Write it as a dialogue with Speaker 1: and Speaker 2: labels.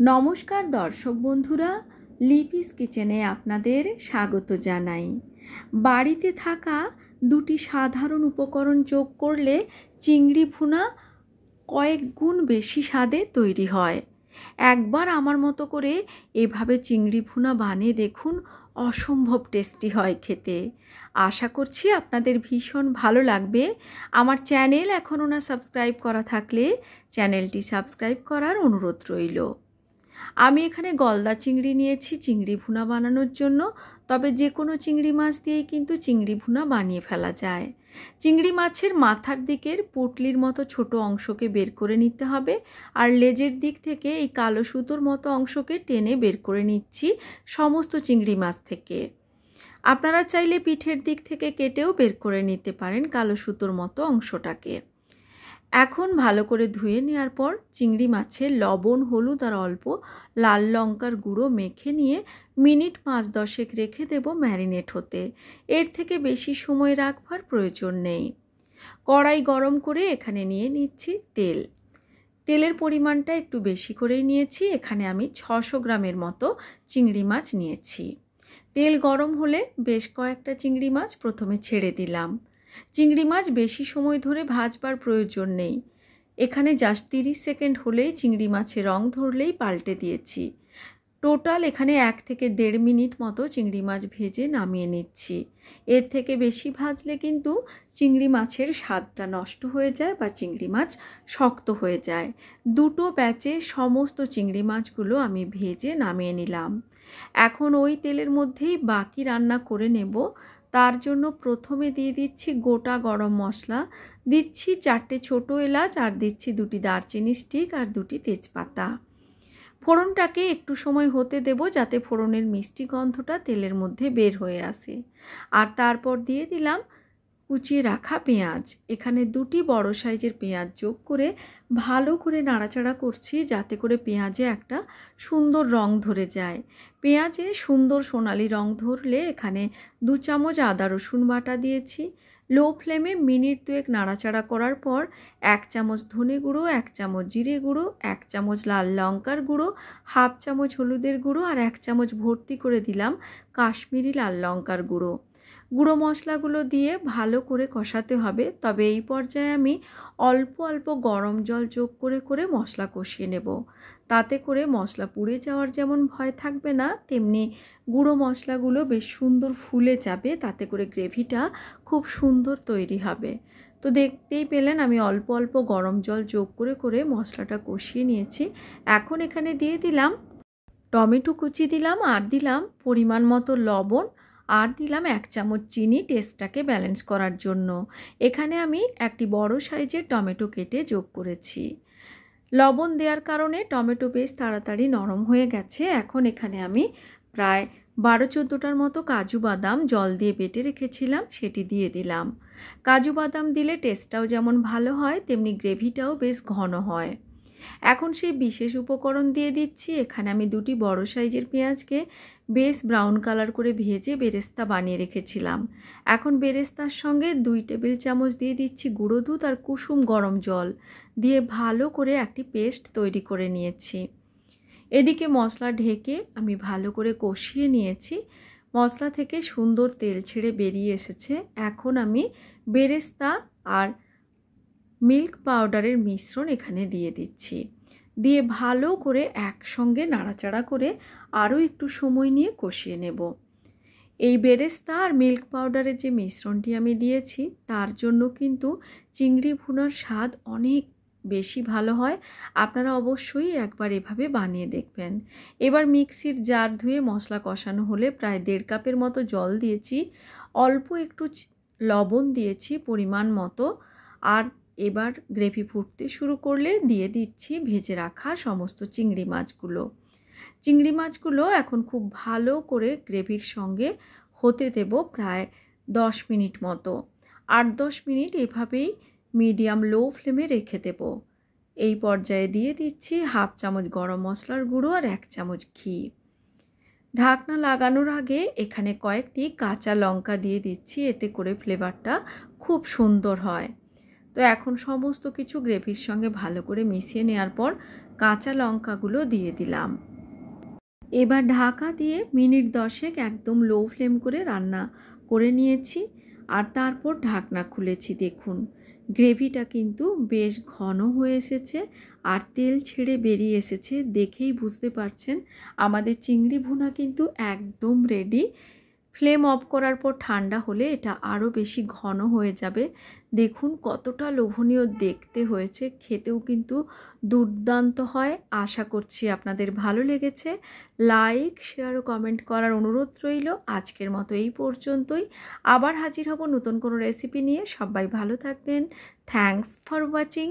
Speaker 1: নমস্কার দর্শক বন্ধুরা, লিপিস কিচেনে আপনাদের স্বাগত জানাই। বাড়িতে থাকা দুটি সাধারণ উপকরণ যোগ করলে চিংড়ি ভুনা কয়েক গুণ বেশি স্বাদে তৈরি হয়। একবার আমার মতো করে এভাবে চিংড়ি ভুনা বানিয়ে দেখুন, অসম্ভব টেস্টি হয় খেতে। আশা করছি আপনাদের ভীষণ ভালো লাগবে। আমার চ্যানেল এখনও না সাবস্ক্রাইব করা থাকলে চ্যানেলটি সাবস্ক্রাইব করার অনুরোধ রইল। আমি এখানে গলদা চিংড়ি নিয়েছি চিংড়ি ভুনা বানানোর জন্য, তবে যে কোনো চিংড়ি মাছ দিয়েই কিন্তু চিংড়ি ভুনা বানিয়ে ফেলা যায়। চিংড়ি মাছের মাথার দিকের পুঁটলির মতো ছোট অংশকে বের করে নিতে হবে, আর লেজের দিক থেকে এই কালো সুতোর মতো অংশকে টেনে বের করে নিচ্ছি সমস্ত চিংড়ি মাছ থেকে। আপনারা চাইলে পিঠের দিক থেকে কেটেও বের করে নিতে পারেন কালো সুতোর মতো অংশটাকে। এখন ভালো করে ধুয়ে নেওয়ার পর চিংড়ি মাছে লবণ, হলুদ আর অল্প লাল লঙ্কার গুঁড়ো মেখে নিয়ে মিনিট 5-10 রেখে দেব ম্যারিনেট হতে। এর থেকে বেশি সময় রাখবার প্রয়োজন নেই। কড়াই গরম করে এখানে নিয়ে নিচ্ছি তেল। তেলের পরিমাণটা একটু বেশি করেই নিয়েছি। এখানে আমি 600 গ্রামের মতো চিংড়ি মাছ নিয়েছি। তেল গরম হলে বেশ কয়েকটা চিংড়ি মাছ প্রথমে ছেড়ে দিলাম। চিংড়ি মাছ বেশি সময় ধরে ভাজবার প্রয়োজন নেই। এখানে জাস্ট 30 সেকেন্ড হলেই চিংড়ি মাছের রং ধরলেই পাল্টে দিয়েছি। টোটাল এখানে 1 থেকে 1.5 মিনিট মতো চিংড়ি মাছ ভেজে নামিয়ে নিচ্ছি। এর থেকে বেশি ভাজলে কিন্তু চিংড়ি মাছের স্বাদটা নষ্ট হয়ে যায় বা চিংড়ি মাছ শক্ত হয়ে যায়। দুটো ব্যাচে সমস্ত চিংড়ি মাছগুলো আমি ভেজে নামিয়ে নিলাম। এখন ওই তেলের মধ্যেই বাকি রান্না করে নেব। তার জন্য প্রথমে দিয়ে দিচ্ছি গোটা গরম মশলা, দিচ্ছি 4টে ছোটো এলাচ, আর দিচ্ছি 2টি দারচিনি স্টিক আর 2টি তেজপাতা। ফোড়নটাকে একটু সময় হতে দেব যাতে ফোড়নের মিষ্টি গন্ধটা তেলের মধ্যে বের হয়ে আসে। আর তারপর দিয়ে দিলাম কুচিয়ে রাখা পেঁয়াজ। এখানে 2টি বড় সাইজের পেঁয়াজ যোগ করে ভালো করে নাড়াচাড়া করছি যাতে করে পেঁয়াজে একটা সুন্দর রং ধরে যায়। পেঁয়াজে সুন্দর সোনালি রং ধরলে এখানে 2 চামচ আদা রসুন বাটা দিয়েছি। লো ফ্লেমে মিনিট 2 নাড়াচাড়া করার পর 1 চামচ ধনে গুঁড়ো, 1 চামচ জিরে গুঁড়ো, 1 চামচ লাল লঙ্কার গুঁড়ো, হাফ চামচ হলুদের গুঁড়ো আর 1 চামচ ভর্তি করে দিলাম কাশ্মীরি লাল লঙ্কার গুঁড়ো। গুঁড়ো মশলাগুলো দিয়ে ভালো করে কষাতে হবে। তবে এই পর্যায়ে আমি অল্প অল্প গরম জল যোগ করে করে মশলা কষিয়ে নেব। তাতে করে মশলা পুড়ে যাওয়ার যেমন ভয় থাকবে না, তেমনি গুঁড়ো মশলাগুলো বেশ সুন্দর ফুলে যাবে, তাতে করে গ্রেভিটা খুব সুন্দর তৈরি হবে। তো দেখতেই পেলেন আমি অল্প অল্প গরম জল যোগ করে করে মশলাটা কষিয়ে নিয়েছি। এখন এখানে দিয়ে দিলাম টমেটো কুচি, দিলাম আর দিলাম পরিমাণ মতো লবণ, আর দিলাম 1 চামচ চিনি টেস্টটাকে ব্যালেন্স করার জন্য। এখানে আমি একটি বড় সাইজের টমেটো কেটে যোগ করেছি। লবণ দেওয়ার কারণে টমেটো বেশ তাড়াতাড়ি নরম হয়ে গেছে। এখন এখানে আমি প্রায় 12-14টার মতো কাজু বাদাম জল দিয়ে বেটে রেখেছিলাম, সেটি দিয়ে দিলাম। কাজু বাদাম দিলে টেস্টটাও যেমন ভালো হয় তেমনি গ্রেভিটাও বেশ ঘন হয়। এখন সেই বিশেষ উপকরণ দিয়ে দিচ্ছি। এখানে আমি 2টি বড় সাইজের পেঁয়াজকে বেশ ব্রাউন কালার করে ভেজে বেরেস্তা বানিয়ে রেখেছিলাম। এখন বেরেস্তার সঙ্গে 2 টেবিল চামচ দিয়ে দিচ্ছি গুঁড়ো দুধ আর কুসুম গরম জল দিয়ে ভালো করে একটি পেস্ট তৈরি করে নিয়েছি। এদিকে মশলা ঢেকে আমি ভালো করে কষিয়ে নিয়েছি। মশলা থেকে সুন্দর তেল ছেড়ে বেরিয়ে এসেছে। এখন আমি বেরেস্তা আর মিল্ক পাউডারের মিশ্রণ এখানে দিয়ে দিচ্ছি। দিয়ে ভালো করে একসঙ্গে নাড়াচাড়া করে আরও একটু সময় নিয়ে কষিয়ে নেব। এই বেরেস্তা আর মিল্ক পাউডারের যে মিশ্রণটি আমি দিয়েছি তার জন্য কিন্তু চিংড়ি ভুনার স্বাদ অনেক বেশি ভালো হয়। আপনারা অবশ্যই একবার এভাবে বানিয়ে দেখবেন। এবার মিক্সির জার ধুয়ে মশলা কষানো হলে প্রায় 1.5 কাপের মতো জল দিয়েছি, অল্প একটু লবণ দিয়েছি পরিমাণ মতো। আর এবার গ্রেভি ফুটতে শুরু করলে দিয়ে দিচ্ছি ভেজে রাখা সমস্ত চিংড়ি মাছগুলো। চিংড়ি মাছগুলো এখন খুব ভালো করে গ্রেভির সঙ্গে হতে দেব প্রায় 10 মিনিট মতো। 8-10 মিনিট এভাবেই মিডিয়াম লো ফ্লেমে রেখে দেব। এই পর্যায়ে দিয়ে দিচ্ছি হাফ চামচ গরম মশলার গুঁড়ো আর 1 চামচ ঘি। ঢাকনা লাগানোর আগে এখানে কয়েকটি কাঁচা লঙ্কা দিয়ে দিচ্ছি, এতে করে ফ্লেভারটা খুব সুন্দর হয়। তো এখন সমস্ত কিছু গ্রেভির সঙ্গে ভালো করে মিশিয়ে নেওয়ার পর কাঁচা লঙ্কাগুলো দিয়ে দিলাম। এবার ঢাকা দিয়ে মিনিট 10 একদম লো ফ্লেম করে রান্না করে নিয়েছি আর তারপর ঢাকনা খুলেছি। দেখুন গ্রেভিটা কিন্তু বেশ ঘন হয়ে এসেছে আর তেল ছেড়ে বেরিয়ে এসেছে। দেখেই বুঝতে পারছেন আমাদের চিংড়ি ভুনা কিন্তু একদম রেডি। ফ্লেম অফ করার পর ঠান্ডা হলে এটা আরও বেশি ঘন হয়ে যাবে। দেখুন কতটা লোভনীয় দেখতে হয়েছে, খেতেও কিন্তু দুর্দান্ত হয়। আশা করছি আপনাদের ভালো লেগেছে। লাইক, শেয়ার ও কমেন্ট করার অনুরোধ রইল। আজকের মতো এই পর্যন্তই। আবার হাজির হব নতুন কোনো রেসিপি নিয়ে। সবাই ভালো থাকবেন। Thanks for watching.